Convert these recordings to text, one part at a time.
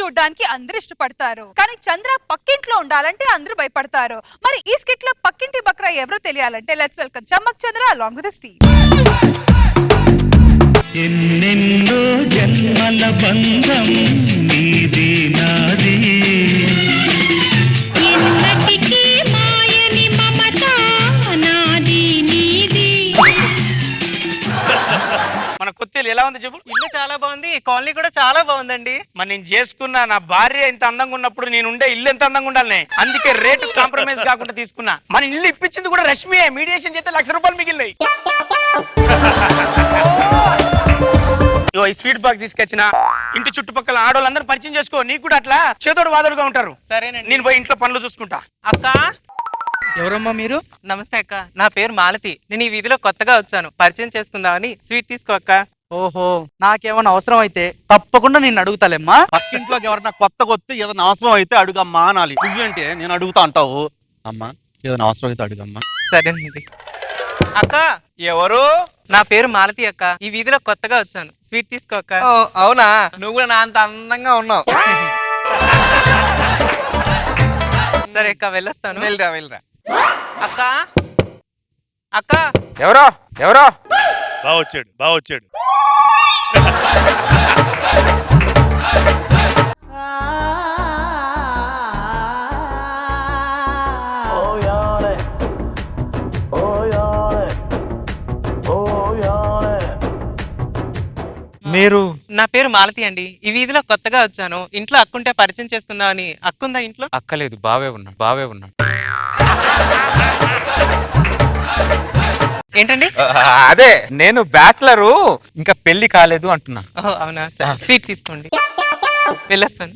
చూడడానికి అందరూ ఇష్టపడతారు. కానీ చంద్ర పక్కింట్లో ఉండాలంటే అందరూ భయపడతారు. మరి ఈ స్కిట్ లో పక్కింటి బక్రా ఎవరో తెలియాలంటే let's welcome Chammak Chandra along with his team. ఎన్నెన్నో జన్మల బంధం నీది నాది, ఎన్నటికీ మాయని మమత నాది నీది. మన కొత్తలు ఎలా ఉంది చెప్పు? ఇల్లు చాలా బాగుంది, కాలనీ కూడా చాలా బాగుందండి. మరి నేను చేసుకున్నా నా భార్య ఇంత అందంగా ఉన్నప్పుడు నేను ఉండే ఇల్లు ఎంత అందంగా ఉండాలి, అందుకే రేటు కాంప్రమైజ్ కాకుండా తీసుకున్నా. మన ఇల్లు ఇప్పించింది కూడా రష్మియే, మీడియేషన్ చేస్తే ₹1,00,000 మిగిలినాయి. ఈ స్వీట్ బాక్స్ తీసుకొచ్చిన ఇంటి చుట్టుపక్కల ఆడవాళ్ళందరూ పరిచయం చేసుకో, నీకు కూడా అట్లా చేదోడు వాదోడుగా ఉంటారు. సరేనండి, నేను పోయి ఇంట్లో పనులు చూసుకుంటా. అక్క. ఎవరమ్మా మీరు? నమస్తే అక్క, నా పేరు మాలతి. నేను ఈ వీధిలో కొత్తగా వచ్చాను, పరిచయం చేసుకుందామని స్వీట్ తీసుకో అక్క. ఓహో, నాకేమన్నా అవసరం అయితే తప్పకుండా నేను అడుగుతాలేమ్మా. పక్కింట్లోకి ఎవరన్నా కొత్తగా వస్తే ఏదైనా అవసరం అయితే అడుగమ్మా అనాలి. నువ్వేంటే నేను అడుగుతా అంటావు. అమ్మా ఏదైనా అవసరం అయితే అడుగమ్మా. సరేనండి. అక్క. ఎవరు? నా పేరు మాలతి అక్క, ఈ వీధిలో కొత్తగా వచ్చాను, స్వీట్ తీసుకో అక్క. అవునా, నువ్వు కూడా నా అంత అందంగా ఉన్నావు. సరే అక్క, వెళ్ళొస్తాను. వెళ్ళరా. అక్క. అక్క. ఎవరో ఎవరో బాగా వచ్చాడు. మీరు? నా పేరు మాలతి అండి, ఈ వీధిలో కొత్తగా వచ్చాను, ఇంట్లో అక్కుంటే పరిచయం చేసుకుందామని. అక్కుందా ఇంట్లో? అక్కలేదు, బావే ఉన్నాడు. ఏంటండి? అదే నేను బ్యాచిలరు, ఇంకా పెళ్లి కాలేదు అంటున్నా. ఓహో అవునా, సరే స్వీట్ తీసుకోండి, వెళ్ళొస్తాను.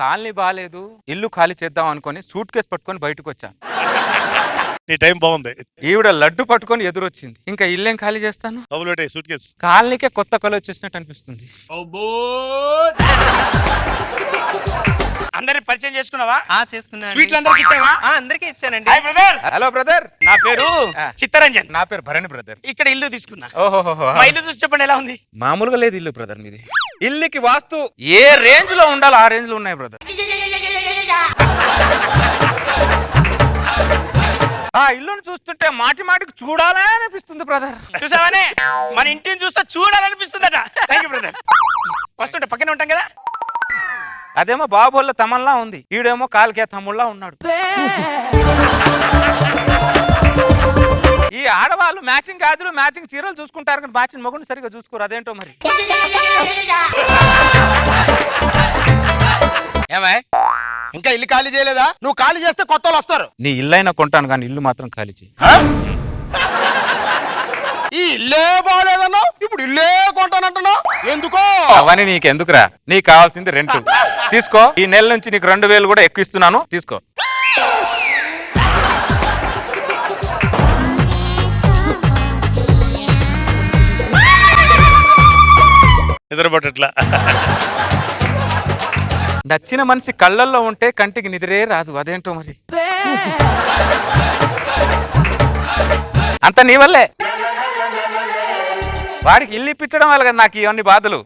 కాలనీ బాగాలేదు, ఇల్లు ఖాళీ చేద్దాం అనుకొని సూట్ కేసు పట్టుకొని బయటకు వచ్చా. నీ టైం బాగుంది. ఈవిడ లడ్డు పట్టుకొని ఎదురొచ్చింది, ఇంకా ఇల్లేం ఖాళీ చేస్తాను. సూట్ కేసు కాలనీకే కొత్త కళ వచ్చేసినట్టు అనిపిస్తుంది. అందరి పరిచయం చేసుకున్నావా? చేసుకున్నా. స్వీట్లు అందరికి ఇచ్చావా? అందరికీ ఇచ్చానండి. హలో బ్రదర్, నా పేరు చిత్తరంజన్. నా పేరు భరణి బ్రదర్. ఇక్కడ ఇల్లు తీసుకున్నా. ఓహో, మా ఇల్లు చూసి చెప్పండి ఎలా ఉంది? మామూలుగా లేదు ఇల్లు బ్రదర్ మీది. ఇల్లుకి వాస్తు ఏ రేంజ్ లో ఉండాలో ఆ రేంజ్ లో ఉన్నాయి బ్రదర్. ఆ ఇల్లును చూస్తుంటే మాటికి చూడాలని అనిపిస్తుంది బ్రదర్. చూసావనే, మన ఇంటిని చూస్తే చూడాలనిపిస్తుందట. Thank you brother. వస్తుంటే పక్కనే ఉంటాం కదా. అదేమో బాబోళ్ళ తమల్లా ఉంది, ఈడేమో కాలికే తమ్ముళ్ళ ఉన్నాడు. ఈ ఆడవాళ్ళు మ్యాచింగ్ గాజులు మ్యాచింగ్ చీరలు చూసుకుంటారు కానీ మ్యాచింగ్ మొగుడు సరిగా చూసుకోరు, అదేంటో మరి. ఏమై ఇంకా ఇల్లు ఖాళీ చేయలేదా? నువ్వు ఖాళీ చేస్తే కొత్త వాళ్ళు వస్తారు. నీ ఇల్లు అయినా కొంటాను కానీ ఇల్లు మాత్రం ఖాళీ చేయి. ఈ ఇల్లే బాగలేదన్నావు, ఇప్పుడు ఇల్లే కొంటానంటున్నావు, ఎందుకో? అవన్నీ నీకెందుకురా, నీకు కావాల్సింది రెంట్. తీసుకో, ఈ నెల నుంచి నీకు 2,000 కూడా ఎక్కువ ఇస్తున్నాను, తీసుకో. నిద్రపట్టట్లా. నచ్చిన మనిషి కళ్ళల్లో ఉంటే కంటికి నిద్రే రాదు, అదేంటో మరి. అంత నీ వల్లే, వాడికి ఇల్లు ఇప్పించడం వల్ల కదా నాకు ఇవన్నీ బాధలు.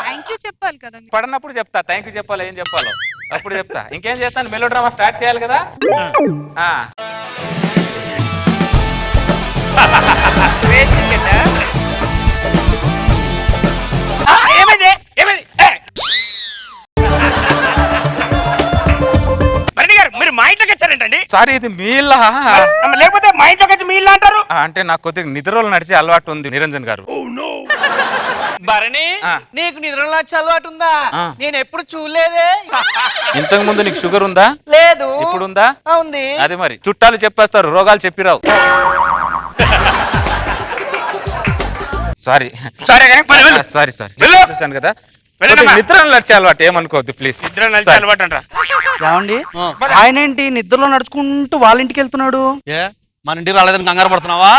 థ్యాంక్ యూ చెప్పాలి కదా. పడినప్పుడు చెప్తా, థ్యాంక్ యూ చెప్పాలి, ఏం చెప్పాలో అప్పుడు చెప్తా. ఇంకేం చేస్తాను, మెలో డ్రామా స్టార్ట్ చేయాలి కదా. ఏమైంది ఏమైంది? మీరు మా ఇంట్లోకి వచ్చారేంటండి? సారీ, ఇది మీ ఇల్లా? లేకపోతే మా ఇంట్లోకి వచ్చి మీ ఇల్లా అంటారు? అంటే నాకు కొద్దిగా నిద్రలో నడిచే అలవాటు ఉంది నిరంజన్ గారు. భరణి, నీకు నిద్రలో వచ్చే అలవాటు ఉందా? నేను ఎప్పుడు చూడలేదే. ఇంతకు ముందు నీకు షుగర్ ఉందా? లేదు. ఇప్పుడు ఉందా? ఉంది. అది మరి చుట్టాలు చెప్పేస్తారు, రోగాలు చెప్పిరావు. సారీ చూసాను కదా. నిద్ర నడిచే అలవాటు ఏమనుకోవద్దు ప్లీజ్. నిద్ర నడిచే అలవాటు అంటారా? ఏమండి, ఆయన ఏంటి నిద్రలో నడుచుకుంటూ వాళ్ళ ఇంటికి వెళ్తున్నాడు? ఏ మన ఇంటికి రాలేదని కంగారు పడుతున్నావా?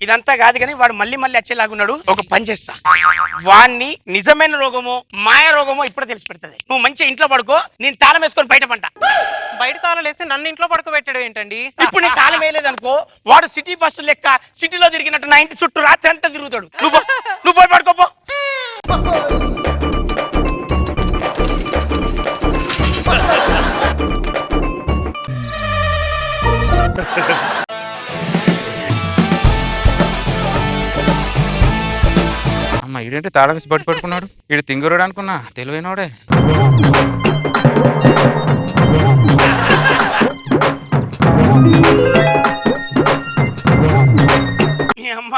ఇది ఇదంతా కాదు కానీ వాడు మళ్ళీ మళ్ళీ వచ్చేలాగున్నాడు. ఒక పని చేస్తా, వాడిని నిజమైన రోగమో మాయ రోగమో ఇప్పుడు తెలిసి పెడుతుంది. నువ్వు మంచిగా ఇంట్లో పడుకో, నేను తాళం వేసుకొని బయట పంట. బయట తాళాలు వేస్తే నన్ను ఇంట్లో పడుకోబెట్టాడు ఏంటండి? ఇప్పుడు నేను తాళం వేయలేదు అనుకో, వాడు సిటీ బస్సు లెక్క సిటీలో తిరిగినట్టు నా ఇంటి చుట్టూ రాత్రి అంతా తిరుగుతాడు. నువ్వు పోయి పడుకోపో. అమ్మ ఈడేంటి తాళం వేసి బట్టి పట్టుకున్నాడు? ఈడు తింగురుడు అనుకున్నా, తెలివైనోడే. అమ్మ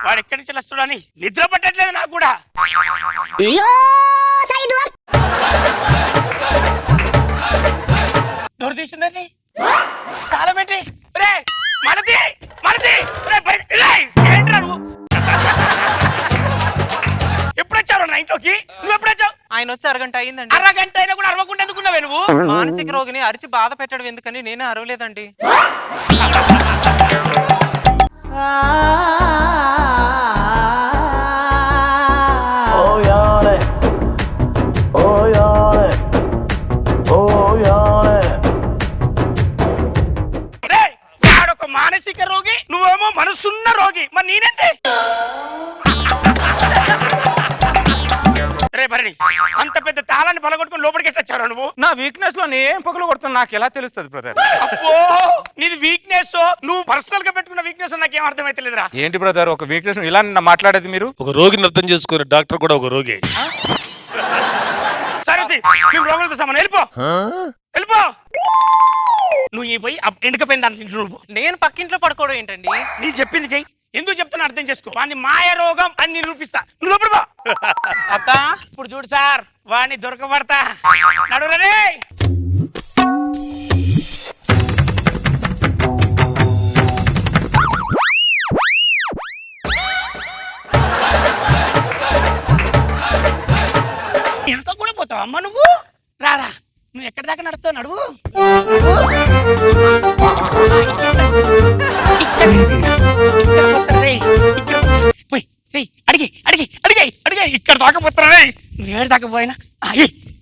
వాడు ఎక్కడి నుంచి వస్తాడని నిద్ర పట్టట్లేదు నాకు కూడా. డోర్ తీసిందండి, తాళం ఏంటి? రే మనది మనది, ఏంట్రా నువ్వు? ఎప్పుడు వచ్చావు నా ఇంట్లోకి? నువ్వు ఎప్పుడు వచ్చావు? ఆయన వచ్చి అరగంట అయిందండి. అరగంట అయినా కూడా అరవకుండా ఎందుకున్నావే నువ్వు? మానసిక రోగిని అరిచి బాధ పెట్టడం ఎందుకని నేనే అరవలేదండి. వాడొక మానసిక రోగి, నువ్వేమో మనసున్న రోగి, మరి నేనంతే. రే భరణి, అంత పెద్ద తాళాన్ని పలగొట్టుకుని లోపలికి ఎట్టొచ్చావు నువ్వు? నా వీక్నెస్ లో నేను పగలు కొడుతున్నా నాకు ఎలా తెలుస్తుంది బ్రదర్? అబ్బో, నీది వీక్నెస్, నువ్వు పర్సనల్ గా పెట్టుకున్న వీక్నెస్ నాకేం అర్థమైతలేదురా. ఏంటి బ్రదర్ ఒక వీక్నెస్ ఇలా మాట్లాడేది మీరు? ఒక రోగిని అర్థం చేసుకునే డాక్టర్ కూడా ఒక రోగి. సరే మేము రోగులతో సమానం, వెళ్ళిపో వెళ్ళిపో. నువ్వు ఈ పోయి ఎండకపోయిన దాంట్లో నువ్వు. నేను పక్కింట్లో పడుకోవడం ఏంటండి? నీ చెప్పింది చెయ్యి. ఎందుకు చెప్తున్నా అర్థం చేసుకో. వాడిని మాయ రోగం అని నిరూపిస్తా. నువ్వు లోపల పో. అక్క ఇప్పుడు చూడు సార్, వాడిని దొరకబడతా. నడురే. వెనక కూడా పోతావు అమ్మ నువ్వు? రారా, నువ్వు ఎక్కడి దాకా నడుస్తావు? నడువు. ఇక్కడ దాకా పోతారా? ఏడు దాకా పోయినా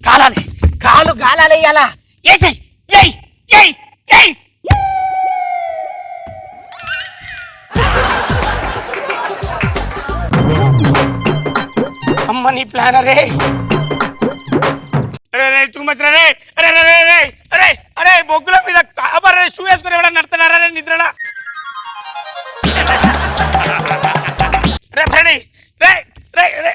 కాలాలి, కాలు గాలాలి. అలా ఏసై అమ్మ నీ ప్లాన్. అరే అరే బొగ్గుల మీద షూ వేసుకుని ఎవడన్నా నడుతున్నారా నిద్రలా? రే భరణి, రే రే రే,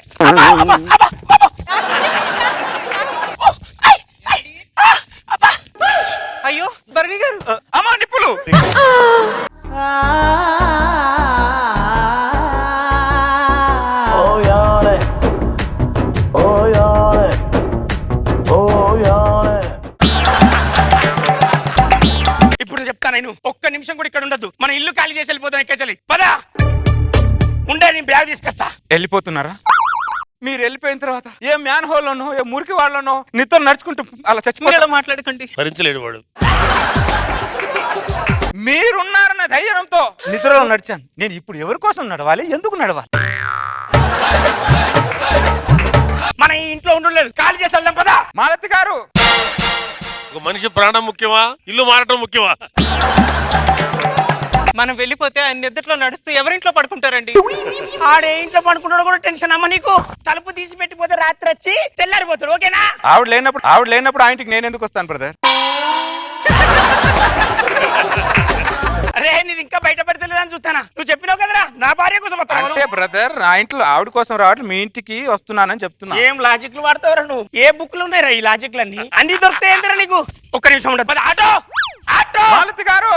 అయ్యో భరణి గారు, అమ్మా నిప్పులు. ఇప్పుడు చెప్తా, నేను ఒక్క నిమిషం కూడా ఇక్కడ ఉండద్దు. మన ఇల్లు ఖాళీ చేసి వెళ్ళిపోతాం. ఎక్కచెల్లి పదా ఉండే, నేను బ్యాగ్ తీసుకొస్తా. వెళ్ళిపోతున్నారా? మీరు వెళ్ళిపోయిన తర్వాత ఏ మ్యాన్ హోల్లోనో ఏ మురికి వాళ్ళనో నీతో నడుచుకుంటూ అలా చచ్చిపోయాడో మాట్లాడకండి. భరించలేడు వాడు. మీరున్నారన్న ధైర్యంతో నిద్రలో నడిచాను. నేను ఇప్పుడు ఎవరి కోసం నడవాలి, ఎందుకు నడవాలి? మన ఈ ఇంట్లో ఉండలేదు, ఖాళీ చేసి వెళ్దాం పదా. మాలతి గారు, ఒక మనిషి ప్రాణం ముఖ్యమా, ఇల్లు మారటం ముఖ్యమా? మనం వెళ్ళిపోతే ఆయన నిద్రలో నడుస్తూ ఎవరింట్లో పడుకుంటారండి? ఆడే ఇంట్లో పడుకుంటాడు కూడా టెన్షన్ అమ్మ నీకు. తలుపు తీసి పెట్టిపోతే రాత్రి వచ్చి తెల్లారిపోతాడు. ఓకేనా? ఆవిడ లేనప్పుడు ఆ ఇంటికి నేను ఎందుకు వస్తాను బ్రదర్? అరే నీది ఇంకా బయట పెడతలేదని చూస్తానా? నువ్వు చెప్పినావు కదరా నా భార్య కోసం అంటే బ్రదర్ నా ఇంట్లో ఆవిడ కోసం రావట్లే, మీ ఇంటికి వస్తున్నానని చెప్తున్నా. ఏం లాజిక్లు వాడతావురా నువ్వు? ఏ బుక్లు ఉన్నాయిరా ఈ లాజిక్లు అన్ని? అన్ని దొరుకుతాయి ఏందిరా నీకు? ఒక్క నిమిషం ఉండదు. Auto auto. మాలతి గారు,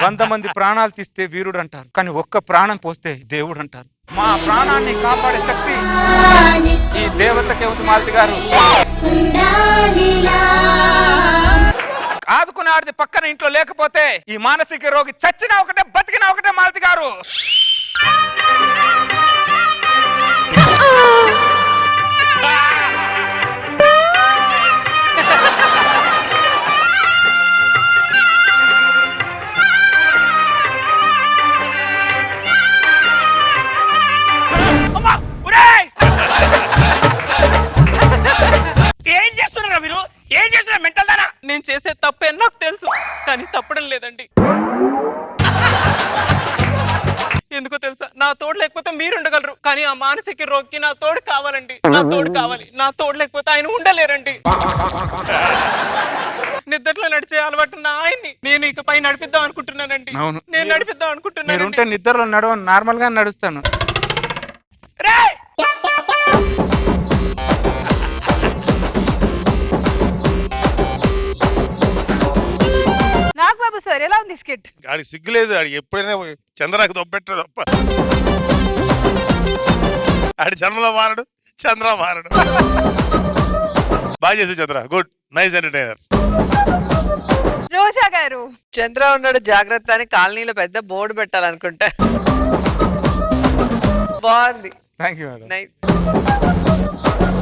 100 మంది ప్రాణాలు తీస్తే వీరుడు అంటారు, కానీ ఒక్క ప్రాణం పోస్తే దేవుడు అంటారు. మా ప్రాణాన్ని కాపాడే శక్తి ఈ దేవతకే ఉంది మాలతి గారు. ఆదుకునే ఆడిది పక్కన ఇంట్లో లేకపోతే ఈ మానసిక రోగి చచ్చినా ఒకటే బతికినా ఒకటే మాలతి గారు. ఎందుకో తెలుసా, నా తోడు లేకపోతే మీరు ఉండగలరు, కానీ ఆ మానసిక రోగికి నా తోడు కావాలండి. నా తోడు కావాలి. నా తోడు లేకపోతే ఆయన ఉండలేరండి. నిద్రలో నడిచే అలవాటు ఉన్న ఆయన్ని నేను ఇకపై నడిపిద్దాం అనుకుంటున్నానండి. అవును. నేను నడిపిద్దాం మీరు అనుకుంటున్నాను. ఉంటే నిద్రలో నడవను, నార్మల్ గా నడుస్తాను. నాగబాబు సార్ ఎలా ఉంది స్కిట్? ఆడికి సిగ్గులేదు, ఆడికి ఎప్పుడైనా చంద్రాకి దొబ్బెట్టడు తప్ప. ఆడి జన్మలో మారడు, చంద్ర మారడు. బాగా చేసి చంద్ర, గుడ్, నైస్ ఎంటర్టైనర్. రోజా గారు, చంద్ర ఉన్నాడు జాగ్రత్త అని కాలనీలో పెద్ద బోర్డు పెట్టాలనుకుంటా. బాగుంది. Thank you madam. నైస్.